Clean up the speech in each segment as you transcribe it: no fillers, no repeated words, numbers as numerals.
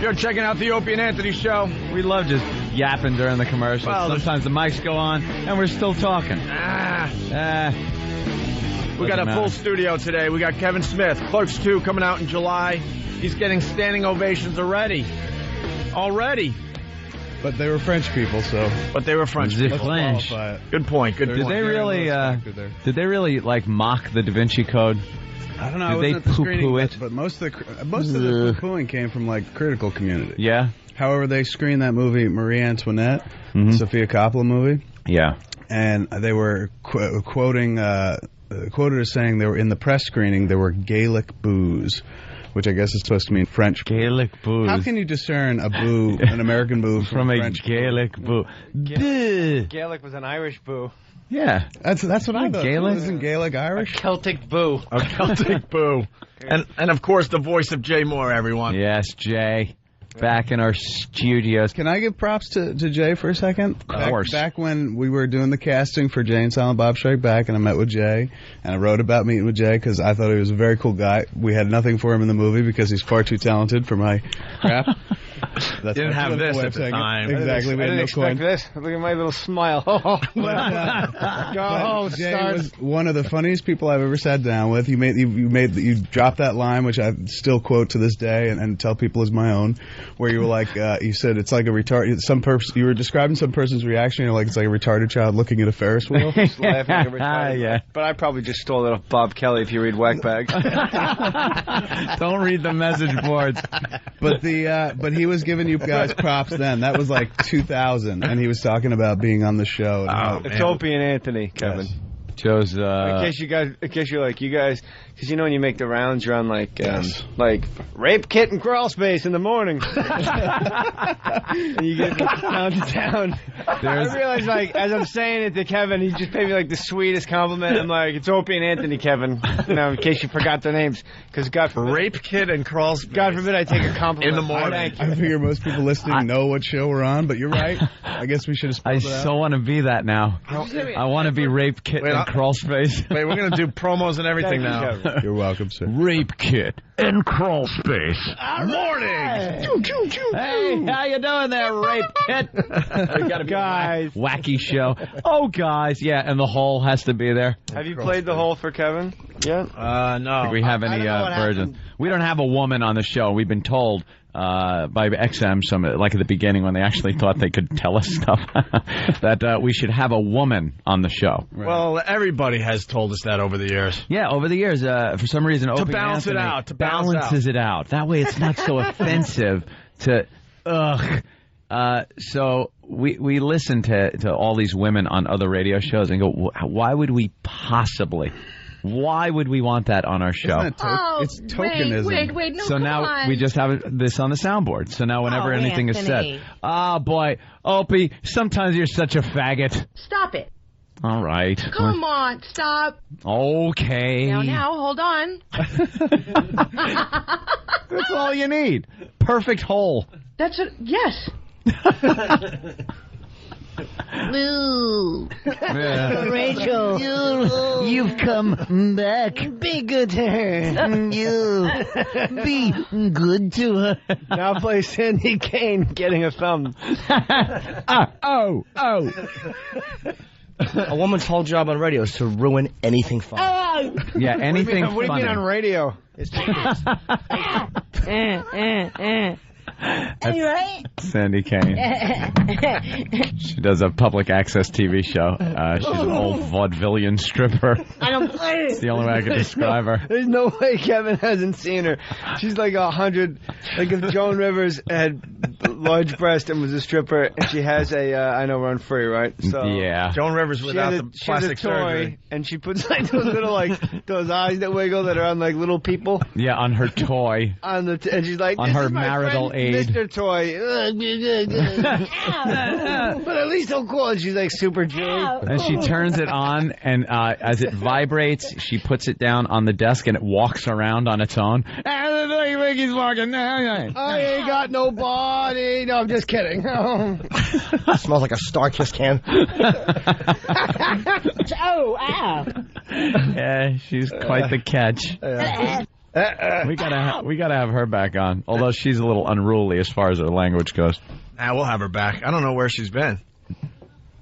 You're checking out the Opie and Anthony show. We love just yapping during the commercials. Well, sometimes the mics go on, and we're still talking. We got a full studio today. We got Kevin Smith, Clerks 2, coming out in July. He's getting standing ovations already. But they were French people, so. But they were French people. French. Good point. Did they really? Did they really mock the Da Vinci Code? I don't know. Did they poo-poo it? But most of the poo-pooing came from critical community. Yeah. However, they screened that movie Marie Antoinette, Sofia Coppola movie. Yeah. And they were quoted as saying they were in the press screening. There were Gaelic boos, which I guess is supposed to mean French. Gaelic boos. How can you discern a boo, an American boo, from a French Gaelic boo? Gaelic was an Irish boo. Yeah, that's what I thought. Gaelic? Isn't Gaelic Irish? A Celtic boo. A Celtic boo. And of course the voice of Jay Mohr, everyone. Yes, Jay. Back in our studios. Can I give props to Jay for a second? Of course. Back when we were doing the casting for Jay and Silent Bob Strike Back, and I met with Jay, and I wrote about meeting with Jay because I thought he was a very cool guy. We had nothing for him in the movie because he's far too talented for my crap. That's didn't have this at the time. Exactly. We had no coin. This. Look at my little smile. Jay was one of the funniest people I've ever sat down with. You dropped that line, which I still quote to this day and tell people is my own, where you were like, you said it's like a retarded. You were describing some person's reaction. You're like, it's like a retarded child looking at a Ferris wheel. Just laughing at a retarded. Yeah. But I probably just stole it off Bob Kelly if you read Whackbag. Don't read the message boards. But he was giving you guys props then. That was like 2000, and he was talking about being on the show. It's Opie and Anthony, Kevin. Yes. Joe's. In case you're like, you guys, because you know when you make the rounds, you're on like rape kit and crawl space in the morning, and you get from town to town. I realize, like, as I'm saying it to Kevin, he just paid me like the sweetest compliment. I'm like, it's Opie and Anthony, Kevin. You know, in case you forgot their names, because God forbid, rape kit and crawl space. God forbid I take a compliment in the morning. I figure most people listening know what show we're on, but you're right. I guess we should have. I so want to be that now. I want to be rape kit and crawl space. Wait, we're gonna do promos and everything now. You're welcome, sir. Rape kit and crawl space. Morning. Hey, how you doing there, rape kit? We got a guys wacky show. Oh, guys, yeah, and the hole has to be there. Have you played the hole for Kevin? Yeah. No. Do we have any versions? We don't have a woman on the show. We've been told by XM, like at the beginning when they actually thought they could tell us stuff, that we should have a woman on the show. Right. Well, everybody has told us that over the years. Yeah, over the years, for some reason, to balance it out, balances it out. That way, it's not so offensive to. So we listen to all these women on other radio shows and go, why would we possibly? Why would we want that on our show? It's tokenism. Wait, no, so now we just have this on the soundboard. So now whenever anything Anthony. is said, boy, Opie, sometimes you're such a faggot. Stop it. All right. Come on, stop. Okay. Now, hold on. That's all you need. Perfect hole. Yes. Lou. Yeah. Rachel. You've come back. Be good to her. You be good to her. Now play Sandy Kane getting a thumb. Oh. A woman's whole job on radio is to ruin anything fun. Yeah, anything funny. What do you mean on radio? It's Right? Sandy Kane. She does a public access TV show. She's an old vaudevillian stripper. I don't play it. It's the only way I can describe her. There's no way Kevin hasn't seen her. She's like 100. Like if Joan Rivers had large breasts and was a stripper, and she has a. I know we're on free, right? So yeah. Joan Rivers without the plastic surgery. And she puts like those little those eyes that wiggle that are on like little people. Yeah, on her toy. And she's like on this her is my marital friend, aid. Mr. Toy. But at least so cool. And she's like super jewelry. And she turns it on, and as it vibrates, she puts it down on the desk, and it walks around on its own. He's walking. I ain't got no body. No, I'm just kidding. Smells like a Star-Kiss can. Ow. Yeah, she's quite the catch. We gotta have her back on. Although she's a little unruly as far as her language goes. Nah, we'll have her back. I don't know where she's been.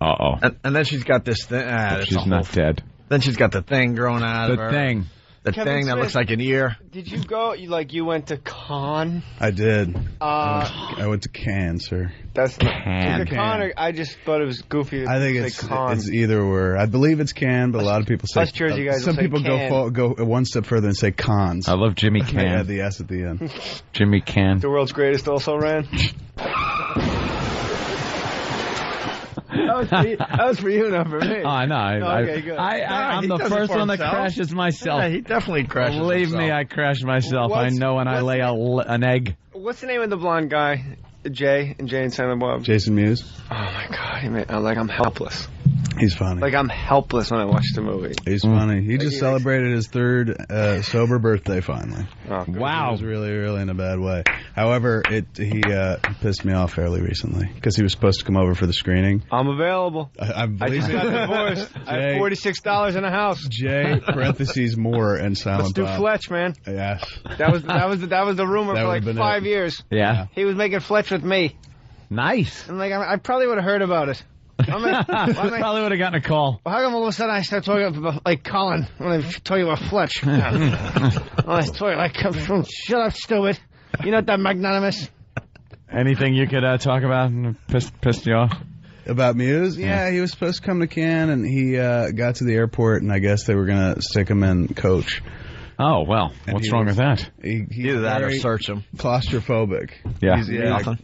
Uh-oh. And then she's got this thing. She's not dead. Then she's got the thing growing out of her. The thing. The Kevin thing that Smith, looks like an ear. Did you go? You went to Con? I did. I went to Cannes, sir. That's Can. the Con. I just thought it was goofy. To I think say Con. it's either or. I believe it's Cannes, but a lot of people say. Us Jersey guys some will say people Can. go one step further and say cons. I love Jimmy They add Can. the S at the end. Jimmy Can. The world's greatest also ran. That was for you, not for me. Oh, I know. Okay, good. I'm he the does it first for one that himself. crashes myself. Yeah, he definitely crashes Believe himself. me, I crash myself. I What's- know when I what's lay an egg. What's the name of the blonde guy? Jay and Silent Bob. Jason Mewes. Oh my God! I'm helpless. He's funny. Like I'm helpless when I watch the movie. He's funny. He just celebrated his third sober birthday finally. Oh, good. It Wow. was really, really in a bad way. However, he pissed me off fairly recently because he was supposed to come over for the screening. I'm available. I I believe just got divorced. I Jay- have $46 in a house. Jay parentheses Mohr and Silent Let's do Bob. Fletch, man. Yes. That was the rumor That for like would've been 5 it. years. Yeah. He was making Fletch with me. Nice. I'm like, I probably would have heard about it. I'm like, Probably would have gotten a call. how come all of a sudden I start talking about like Colin when I tell you about Fletch? I told you like, shut up, stupid. You're not that magnanimous. Anything you could talk about and pissed you off? About Mewes? Yeah, he was supposed to come to Cannes, and he got to the airport, and I guess they were going to stick him in coach. Oh, well, And what's he wrong was- with that? He's Either that or very search him. claustrophobic. Yeah.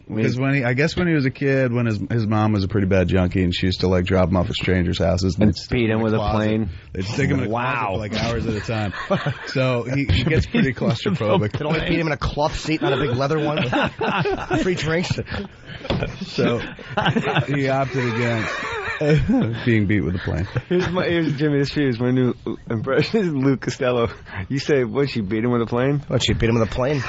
Because when I guess when he was a kid, when his mom was a pretty bad junkie, and she used to like drop him off at strangers' houses and stick beat him with a plane. They'd stick him in a closet for like hours at a time. So he gets pretty claustrophobic. Could only feed him in a cloth seat, not a big leather one. With free drinks. So he opted against being beat with a plane. Here's Jimmy. This is my new impression. This is Luke Costello. You say, what? She beat him with a plane? What, she beat him with a plane?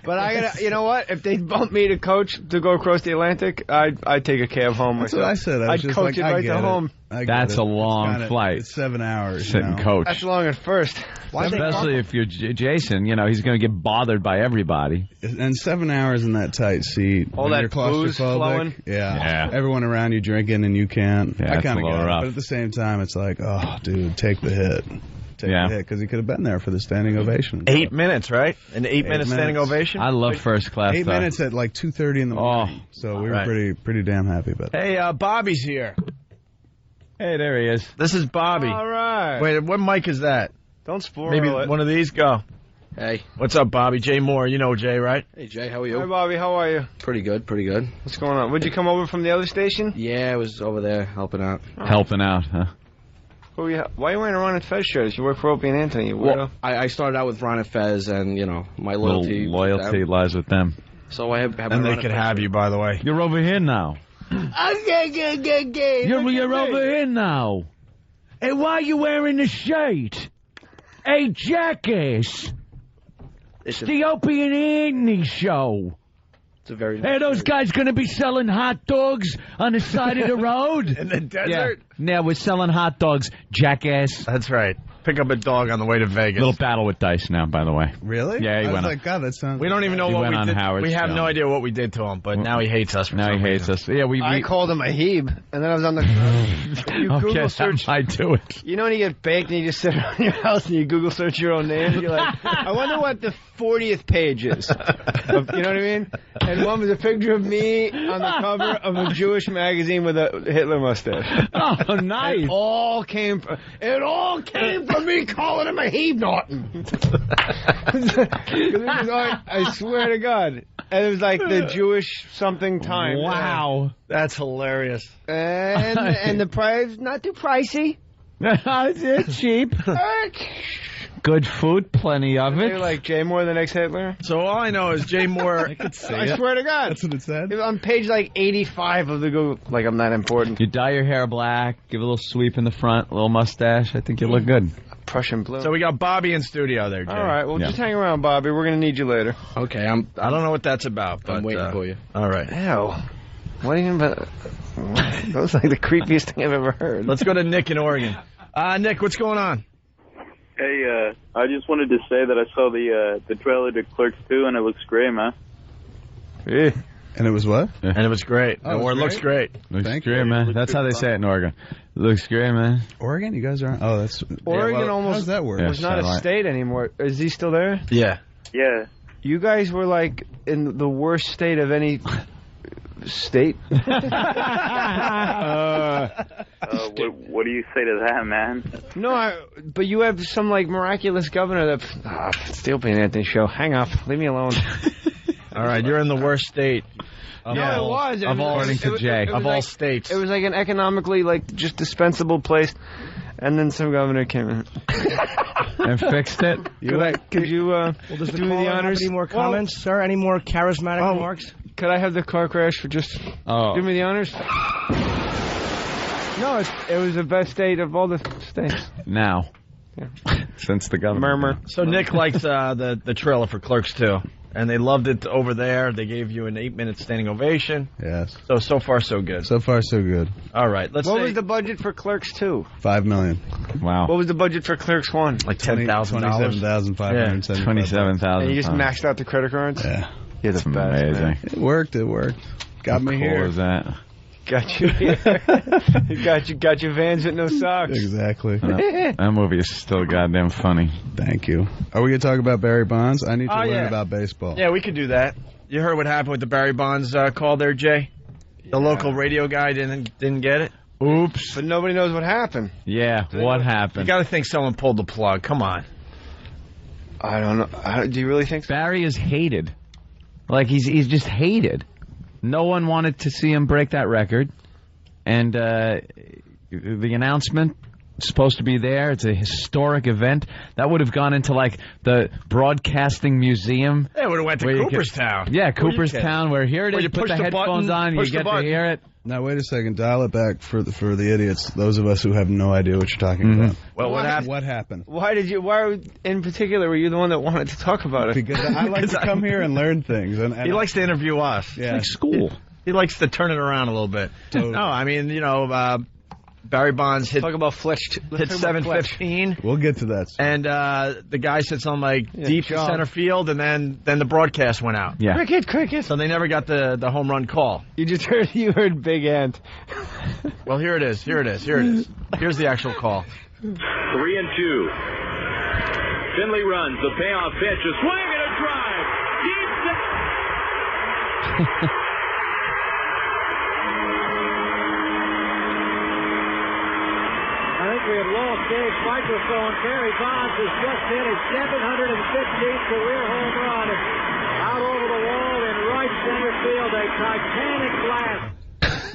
But I gotta, you know what? If they bump me to coach to go across the Atlantic, I'd take a cab home That's myself. what I said. I was I'd just coach like, it I right get to it. home. I get That's it. a long flight. It's 7 hours. Sit and coach. That's long at first. Especially if you're Jason, he's going to get bothered by everybody. And 7 hours in that tight seat. All when that you're booze claustrophobic, flowing. Yeah. Everyone around you drinking and you can't. Yeah, I it's kind a of little get it. rough. But at the same time, it's like, oh, dude, take the hit. Take the hit. Because he could have been there for the standing ovation. 8 minutes, right? An 8-minute standing minutes. ovation? I love first class. 8 minutes at like 2:30 in the morning. So we were Right. pretty damn happy about that. Hey, Bobby's here. Hey, there he is. This is Bobby. All right. Wait, what mic is that? Don't spoil Maybe it. one of these? Go. Hey. What's up, Bobby? Jay Mohr. You know Jay, right? Hey, Jay, how are Hi, you? Bobby. How are you? Pretty good, pretty good. What's going on? Would you come over from the other station? Yeah, I was over there helping out. Helping out, huh? Why are you wearing a Ron and Fez shirt? You work for Opie and Anthony, you weirdo. Well, I started out with Ron and Fez, and, my loyalty. Little loyalty with them. lies with them. So I have And they could have you, by the way. You're over here now. You're over here now. Hey, why are you wearing the shirt? Hey, jackass. It's the Opie and Anthony show. It's a very. Hey, those guys going to be selling hot dogs on the side of the road? In the desert? Yeah, we're selling hot dogs, jackass. That's right. Pick up a dog on the way to Vegas. Little battle with dice now, by the way. Really? Yeah, he I was went like, God, that sounds. We don't even know He what went we on did. Howard's We have show. no idea what we did to him, but now he hates us for Now some he hates reason. us. Yeah, we I called him a Hebe, and then I was on the. You okay, Google that search. might do it. You know when you get baked and you just sit around your house and you Google search your own name? You're like, I wonder what the 40th page is. You know what I mean? And one was a picture of me on the cover of a Jewish magazine with a Hitler mustache. Oh, nice. It all came from me calling him a Hebe Norton. 'Cause it was like, I swear to God. And it was like the Jewish something time. Wow. That's hilarious. And the price, not too pricey. It's cheap. Good food, plenty of They're it. like Jay Mohr, the next Hitler. So all I know is Jay Mohr. I swear to God. That's what it said. It was on page like 85 of the Google. Like I'm not important. You dye your hair black, give a little sweep in the front, a little mustache. I think you look good. Prussian blue. So we got Bobby in studio there, Jay. All right, well, Yeah. just hang around, Bobby. We're going to need you later. Okay, I don't know what that's about, but I'm waiting for you. All right. Ew. What do you mean by That's like the creepiest thing I've ever heard. Let's go to Nick in Oregon. Nick, what's going on? Hey, I just wanted to say that I saw the trailer to Clerks 2, and it looks great, man. Yeah. And it was what? And it was great. Oh, Or it looks great. Looks Thank great, you. man. That's how they say it in Oregon. Looks great, man. Oregon? You guys aren't? Oh, that's... Oregon How almost does that work? Yeah. was not a Satellite. state anymore. Is he still there? Yeah. Yeah. You guys were like in the worst state of any state. What do you say to that, man? No, but you have some like miraculous governor that. It's the Opie and Anthony show. Hang up. Leave me alone. All right, you're in the worst state. No, it was. Of all, according to Jay. Of all states. It was like an economically like just dispensable place, and then some governor came in. And fixed it. Could you Does the do me caller the have honors? any more comments, sir? Any more charismatic remarks? Could I have the car crash for just do me the honors? No, it was the best state of all the states. Now. Yeah. Since the government. Murmur. So Nick likes the trailer for Clerks 2. And they loved it over there. They gave you an 8-minute standing ovation. Yes. So far, so good. So far, so good. All right, let's What say was the budget for Clerks 2? $5 million. Wow. What was the budget for Clerks 1? like $10,000. $27,575. 27,000. And you just maxed out the credit cards? Yeah. You're the That's best, amazing. man. It worked. Got me How here. cool is that? Got you here. got your Vans with no socks. Exactly. That movie is still goddamn funny. Thank you. Are we going to talk about Barry Bonds? I need to Oh, learn yeah. about baseball. Yeah, we could do that. You heard what happened with the Barry Bonds call there, Jay? The local radio guy didn't get it. Oops. But nobody knows what happened. Yeah, what You happened? got to think someone pulled the plug. Come on. I don't know. Do you really think so? Barry is hated. Like, he's just hated. No one wanted to see him break that record. And the announcement is supposed to be there. It's a historic event. That would have gone into, like, the Broadcasting Museum. They would have went to Where you Cooperstown. Yeah, Who are you Cooperstown, where here it Where is. you Put push the the headphones button, on, you push the get to button. hear it. Now, wait a second. Dial it back for the idiots, those of us who have no idea what you're talking about. Well, what happened? What happened? Why in particular were you the one that wanted to talk about it? Because I like to come here and learn things. And He likes to interview us. Yeah. It's like school. He likes to turn it around a little bit. Totally. No, I mean, Barry Bonds hit Talk about Fletch. hit 715, We'll get to that. and the guy said something like deep to job. center field, and then the broadcast went out. Yeah. Cricket. So they never got the home run call. You heard Big Ant. Well, here it is. Here's the actual call. 3-2. Finley runs. The payoff pitch. A swing and a drive. Deep. I think we have lost Dave's microphone. Barry Bonds has just hit his 715th career home run out over the wall in right center field. A Titanic blast.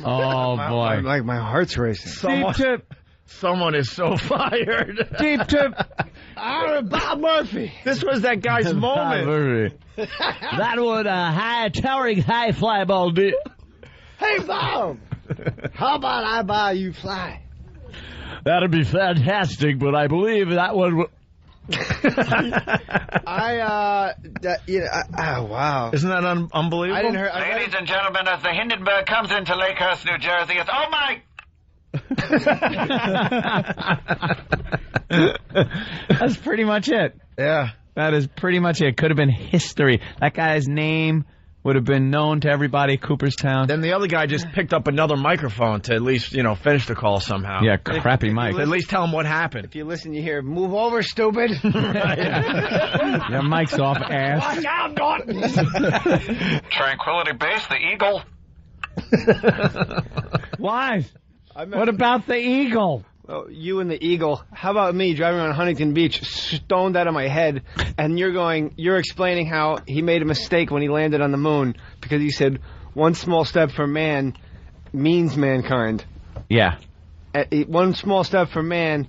Oh, boy. My heart's racing. Someone is so fired. Deep tip. Bob Murphy. This was that guy's moment. That would a towering high fly ball do. Hey, Bob. How about I buy you fly? That'd be fantastic, but I believe that one. Wow. Isn't that unbelievable? I didn't hear. Ladies and gentlemen, as the Hindenburg comes into Lakehurst, New Jersey, it's oh my. That's pretty much it. Yeah. That is pretty much it. Could have been history. That guy's name would have been known to everybody at Cooperstown. Then the other guy just picked up another microphone to at least, finish the call somehow. Yeah, crappy mic. To at least tell him what happened. If you listen, you hear, "Move over, stupid." Your mic's off, ass. Watch out, Norton. Tranquility Base, the Eagle. Why? What about the eagle? Well, you and the Eagle. How about me driving around Huntington Beach, stoned out of my head, and you're explaining how he made a mistake when he landed on the moon because he said one small step for man means mankind. Yeah. One small step for man,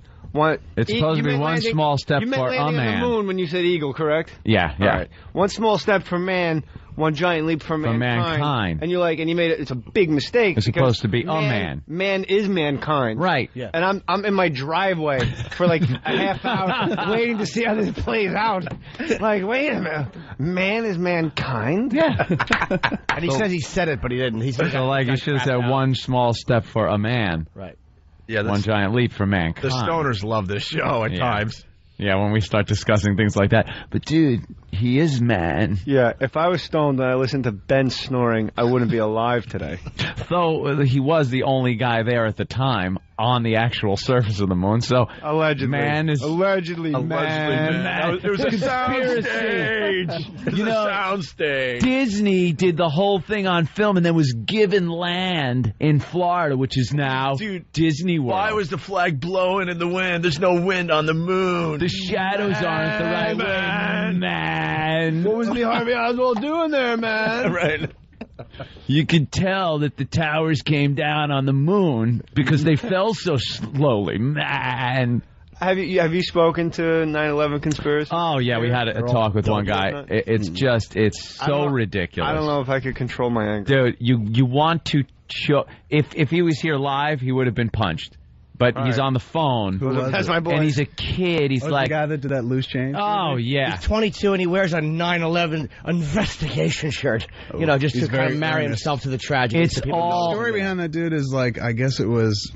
It's supposed to be one small step you meant for landing a man. on the moon when you said eagle, correct? Yeah. All right. One small step for man, one giant leap for mankind. And you're like, and you made it. It's a big mistake. It's supposed to be a man. Man is mankind. Right. Yeah. And I'm in my driveway for like a half hour waiting to see how this plays out. Like, wait a minute, man is mankind. Yeah. And he says he said it, but he didn't. He said So like you should have said one small step for a man. Right. Yeah. One giant leap for mankind. The stoners love this show at times. Yeah, when we start discussing things like that. But, dude, he is man. Yeah, if I was stoned and I listened to Ben snoring, I wouldn't be alive today. Though he was the only guy there at the time on the actual surface of the moon, so allegedly, allegedly, man. It was a soundstage. You know, soundstage. Disney did the whole thing on film and then was given land in Florida, which is now Disney World. Why was the flag blowing in the wind? There's no wind on the moon. The shadows aren't the right way, man. What was Lee Harvey Oswald doing there, man? Right. You could tell that the towers came down on the moon because they fell so slowly, man. Have you spoken to 9/11 conspiracy? Oh yeah, we had a talk with one guy. It's so ridiculous. I don't know if I could control my anger. Dude, you want to show if he was here live, he would have been punched. But he's on the phone. That's my boy. And he's a kid. He's like the guy that did that loose change. Oh yeah. He's 22 and he wears a 9/11 investigation shirt. You know, just to kind of marry himself to the tragedy. The story behind that dude is like, I guess it was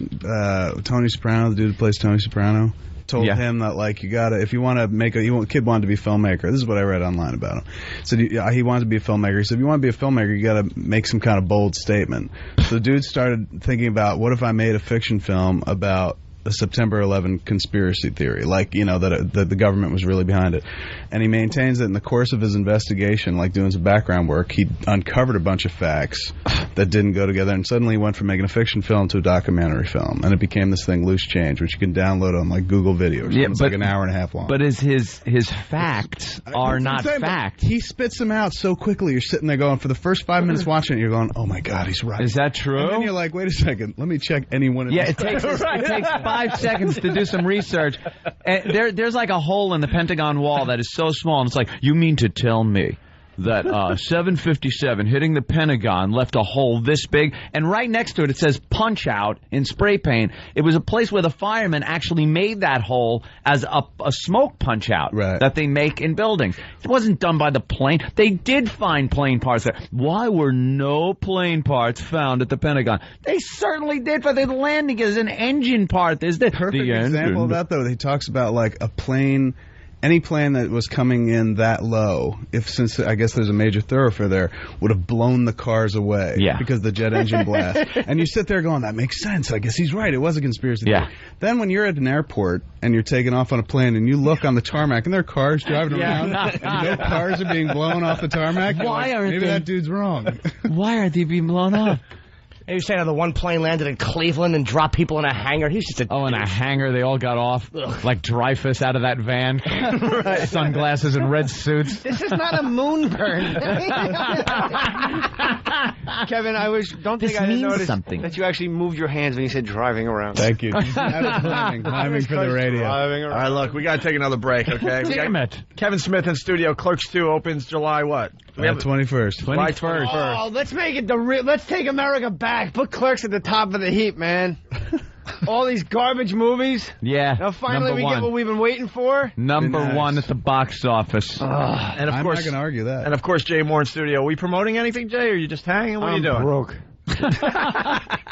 Tony Soprano, the dude who plays Tony Soprano, told him that like, you gotta, if you want to make kid wanted to be a filmmaker. This is what I read online about him. So he wanted to be a filmmaker. He said, if you want to be a filmmaker, you gotta make some kind of bold statement. So the dude started thinking about, what if I made a fiction film about a September 11 conspiracy theory, like, you know, that the government was really behind it. And he maintains that in the course of his investigation, like doing some background work, he uncovered a bunch of facts that didn't go together, and suddenly he went from making a fiction film to a documentary film, and it became this thing, Loose Change, which you can download on like Google Video. It's like an hour and a half long. But his facts are not facts. He spits them out so quickly. You're sitting there going, for the first 5 minutes watching it, you're going, oh my God, he's right. Is that true? And then you're like, wait a second, let me check any one of these. It takes 5 seconds to do some research. And there's like a hole in the Pentagon wall that is so small, and it's like, you mean to tell me that 757 hitting the Pentagon left a hole this big? And right next to it, it says punch out in spray paint. It was a place where the firemen actually made that hole as a smoke punch out that they make in buildings. It wasn't done by the plane. They did find plane parts there. Why were no plane parts found at the Pentagon? They certainly did, for the landing is an engine part. There's the perfect example of that, though. He talks about like a plane. Any plane that was coming in that low, since I guess there's a major thoroughfare there, would have blown the cars away because of the jet engine blast. And you sit there going, that makes sense. I guess he's right. It was a conspiracy theory. Then when you're at an airport and you're taking off on a plane and you look on the tarmac and there are cars driving around and no cars are being blown off the tarmac, maybe that dude's wrong. Why aren't they being blown off? He was saying how the one plane landed in Cleveland and dropped people in a hangar. He's just in a hangar. They all got off like Dreyfus out of that van. Sunglasses and red suits. This is not a moon burn. Kevin, don't think I didn't notice that you actually moved your hands when you said driving around. Thank you. Climbing for the radio. All right, look, we got to take another break, okay? Damn it. Kevin Smith in studio. Clerks 2 opens July what? 21st. July 21st. Oh, let's make it let's take America back. Put Clerks at the top of the heap, man. All these garbage movies. Yeah. Now finally we get what we've been waiting for. Number one at the box office. And of course, I'm not going to argue that. And of course, Jay Mohr in studio. Are we promoting anything, Jay, or are you just hanging? What are you doing? Broke.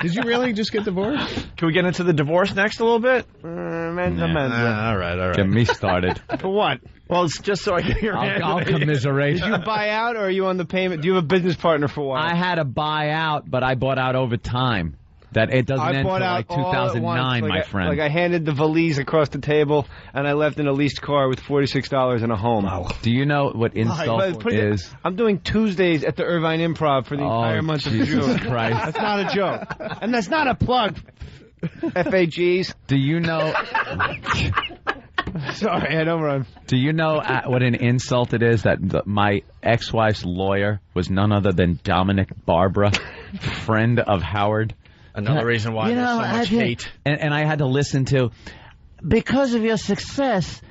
Did you really just get divorced? Can we get into the divorce next a little bit? All right. Get me started. For what? Well, it's just so I can hear I'll commiserate. Did you buy out, or are you on the payment? Do you have a business partner for a while? I had to buy out, but I bought out over time. That it doesn't end until like 2009, my friend. Like I handed the valise across the table, and I left in a leased car with $46 and a home. Wow. Do you know what insult is? I'm doing Tuesdays at the Irvine Improv for the entire month of June. Jesus Christ. That's not a joke. And that's not a plug. FAGs. Do you know... Sorry, I don't run. Do you know what an insult it is that my ex-wife's lawyer was none other than Dominic Barbara, friend of Howard? Another reason why there's so much hate. And I had to listen to, because of your success,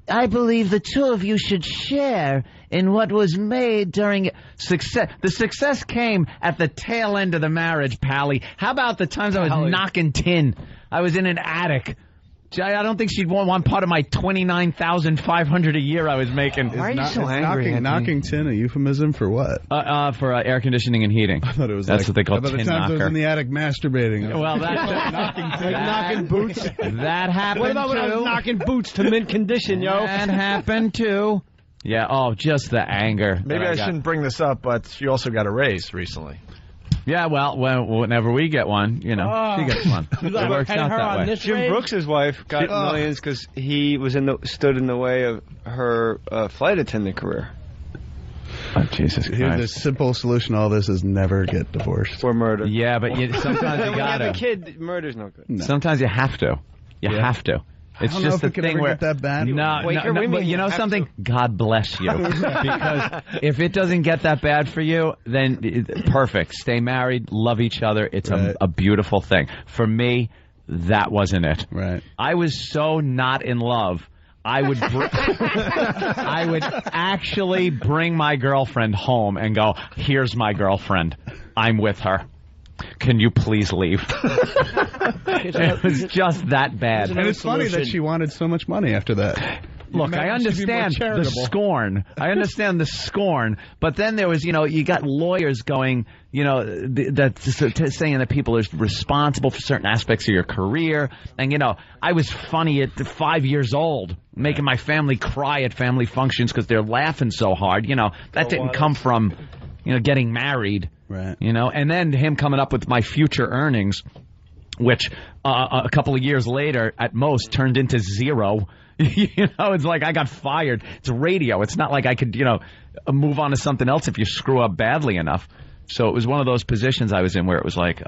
I believe the two of you should share in what was made during success. The success came at the tail end of the marriage, Pally. How about the times I was knocking tin? I was in an attic. I don't think she'd want part of my $29,500 a year I was making. Why are you so angry? Knocking tin a euphemism for what? For air conditioning and heating. I thought it was that's what they call tin knocker. By the time I was in the attic masturbating. Well, that's knocking boots. That happened. What about when I was knocking boots to mint condition, yo? That happened too. Yeah. Oh, just the anger. Maybe I shouldn't bring this up, but you also got a raise recently. Yeah, well, whenever we get one, she gets one. It works out that way. Jim Brooks' wife got millions because he was stood in the way of her flight attendant career. Oh, Jesus Christ. The simple solution to all this is never get divorced. Or murder. Yeah, but sometimes you got to. When you have a kid, murder's no good. No. Sometimes you have to. You have to. It's just the thing where get that bad. No, but you know something? God bless you. Because if it doesn't get that bad for you, then perfect. Stay married, love each other. It's a beautiful thing. For me, that wasn't it. Right. I was so not in love. I would actually bring my girlfriend home and go, "Here's my girlfriend. I'm with her. Can you please leave?" It was just that bad. And it's funny that she wanted so much money after that. Look, I understand the scorn. I understand the scorn. But then there was, you got lawyers going, saying that people are responsible for certain aspects of your career. And, I was funny at 5 years old, making my family cry at family functions because they're laughing so hard. That didn't come from, getting married. Right. And then him coming up with my future earnings, which a couple of years later, at most, turned into zero. It's like I got fired. It's radio. It's not like I could, move on to something else if you screw up badly enough. So it was one of those positions I was in where it was like,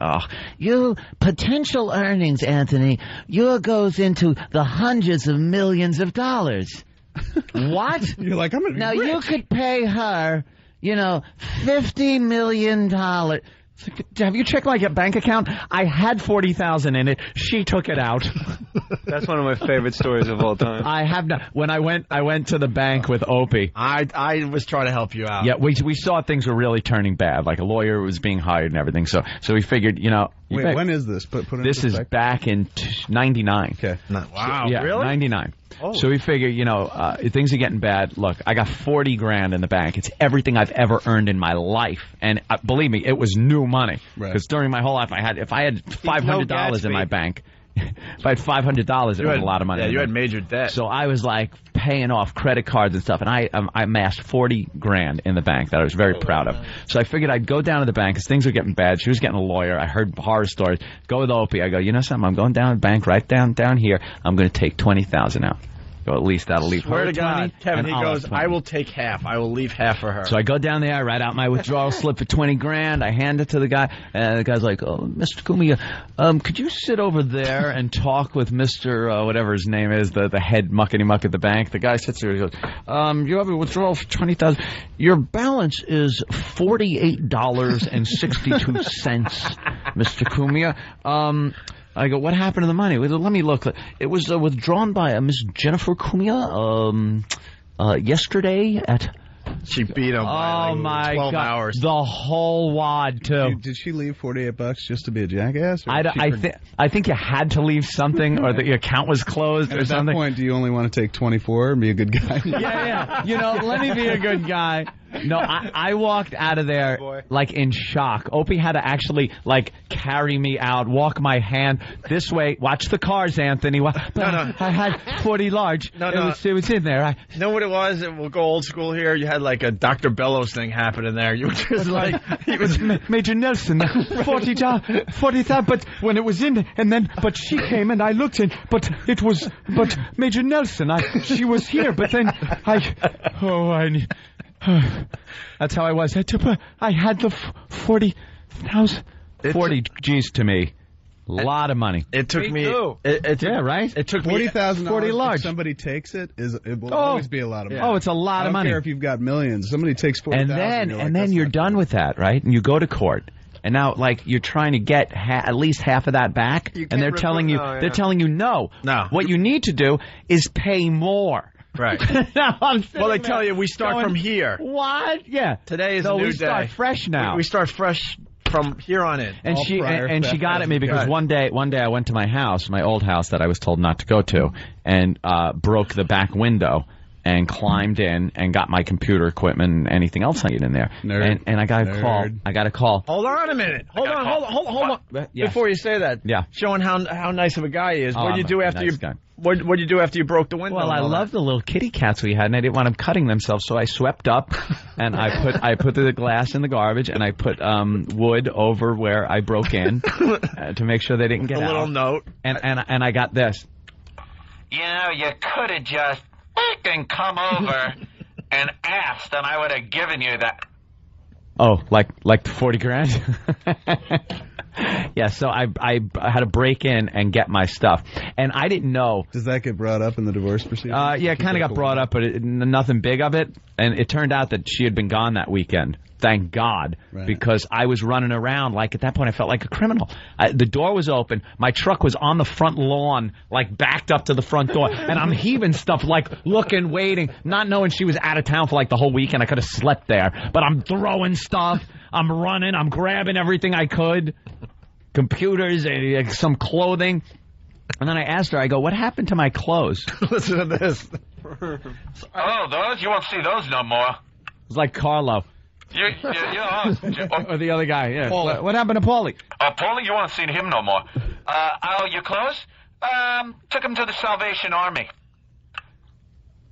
your potential earnings, Anthony, goes into the hundreds of millions of dollars. What? You're like, I'm going to be Now, rich. you could pay her, $50 million. Have you checked my bank account? I had $40,000 in it. She took it out. That's one of my favorite stories of all time. I have not. When I went to the bank with Opie. I was trying to help you out. Yeah, we saw things were really turning bad. Like a lawyer was being hired and everything. So we figured, Wait, when is this? Put this is back in 99. Okay. Wow. Yeah, really? 99. Oh. So we figured, things are getting bad. Look, I got $40,000 in the bank. It's everything I've ever earned in my life, and believe me, it was new money. Because during my whole life, if I had $500 in my bank. If I had $500, it was a lot of money. Yeah, you had major debt. So I was like paying off credit cards and stuff, and I amassed $40,000 in the bank that I was very proud of. So I figured I'd go down to the bank because things were getting bad. She was getting a lawyer. I heard horror stories. Go with Opie. I go, you know something? I'm going down to the bank right down here. I'm going to take $20,000 out. So at least that'll leave Swear her to God, 20, Kevin, he goes, 20. I will take half. I will leave half for her. So I go down there, I write out my withdrawal slip for $20,000. I hand it to the guy, and the guy's like, "Oh, Mr. Cumia, could you sit over there and talk with Mr. Whatever his name is, the head muckety muck at the bank?" The guy sits there, he goes, "You have a withdrawal for $20,000. Your balance is $48.62, Mr. Cumia." I go, "What happened to the money?" Let me look. It was withdrawn by Miss Jennifer Cumia yesterday at... She beat him by like 12 hours. The whole wad, too. Did she leave $48 just to be a jackass? I think you had to leave something, or the account was closed, or something. At that point, do you only want to take 24 and be a good guy? Yeah. Let me be a good guy. No, I walked out of there like in shock. Opie had to actually carry me out, walk my hand this way. Watch the cars, Anthony. No. I had 40 large. No. It was in there. You know what it was? We'll go old school here. You had like a Dr. Bellows thing happening there. You were just like... It was Major Nelson, 40,000, but when it was in, but she came and I looked in, but Major Nelson, she was here, but then that's how I was. I had the 40,000. 40 G's to me. A lot of money. It took me. Yeah, right? It took $40,000. 40 large. If somebody takes it, it will always be a lot of money. Oh, it's a lot of money. I don't care if you've got millions. Somebody takes $40,000. And then you're done with that, right? And you go to court. And now, like, you're trying to get at least half of that back, and they're telling you, no. What you need to do is pay more. Right. Well, they tell you we start from here. What? Yeah. Today is a new day. We start fresh now. We start fresh from here on in. And she got at me because one day I went to my house, my old house that I was told not to go to, and broke the back window and climbed in and got my computer equipment and anything else I need in there. Nerd. And I got a call. Hold on a minute. Hold on. Yes. Before you say that, showing how nice of a guy he is. What did you do after What did you do after you broke the window? Well, I love the little kitty cats we had, and I didn't want them cutting themselves, so I swept up, and I put the glass in the garbage, and I put wood over where I broke in to make sure they didn't get out. A little note. And I got this. You know, you could have just fucking come over and asked, and I would have given you that. Oh, like 40 grand? Yeah, so I had to break in and get my stuff, and I didn't know. Does that get brought up in the divorce proceedings? Yeah, it kind of got brought up, but nothing big of it. And it turned out that she had been gone that weekend. Thank God, because I was running around like at that point I felt like a criminal. The door was open, my truck was on the front lawn, like backed up to the front door, and I'm heaving stuff, like looking, waiting, not knowing she was out of town for like the whole weekend. I could have slept there, but I'm throwing stuff, I'm running, I'm grabbing everything I could, computers, some clothing. And then I asked her, I go, what happened to my clothes? Listen to this. Oh, those? You won't see those no more. It's like Carlo. Or the other guy, yeah. What happened to Paulie? Paulie, you won't see him no more. Your clothes? Took him to the Salvation Army.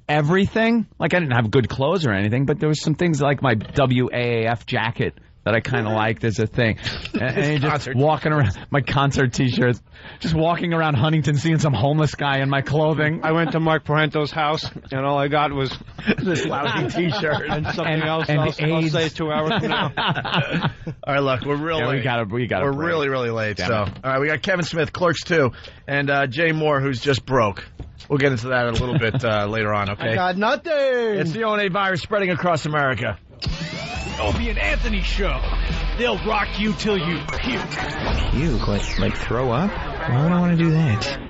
Everything? Like, I didn't have good clothes or anything, but there was some things like my WAAF jacket that I kind of liked as a thing. And just walking around, my concert T-shirts, just walking around Huntington seeing some homeless guy in my clothing. I went to Mark Parento's house, and all I got was this lousy T-shirt and something else. I'll say 2 hours from now. All right, look, we're real late. We got We're really, really late. Damn so, all right, we got Kevin Smith, Clerks 2, and Jay Mohr, who's just broke. We'll get into that a little bit later on, okay? I got nothing. It's the ONA virus spreading across America. Opie and Anthony Show. They'll rock you till you puke. Puke? Like throw up? Why would I want to do that?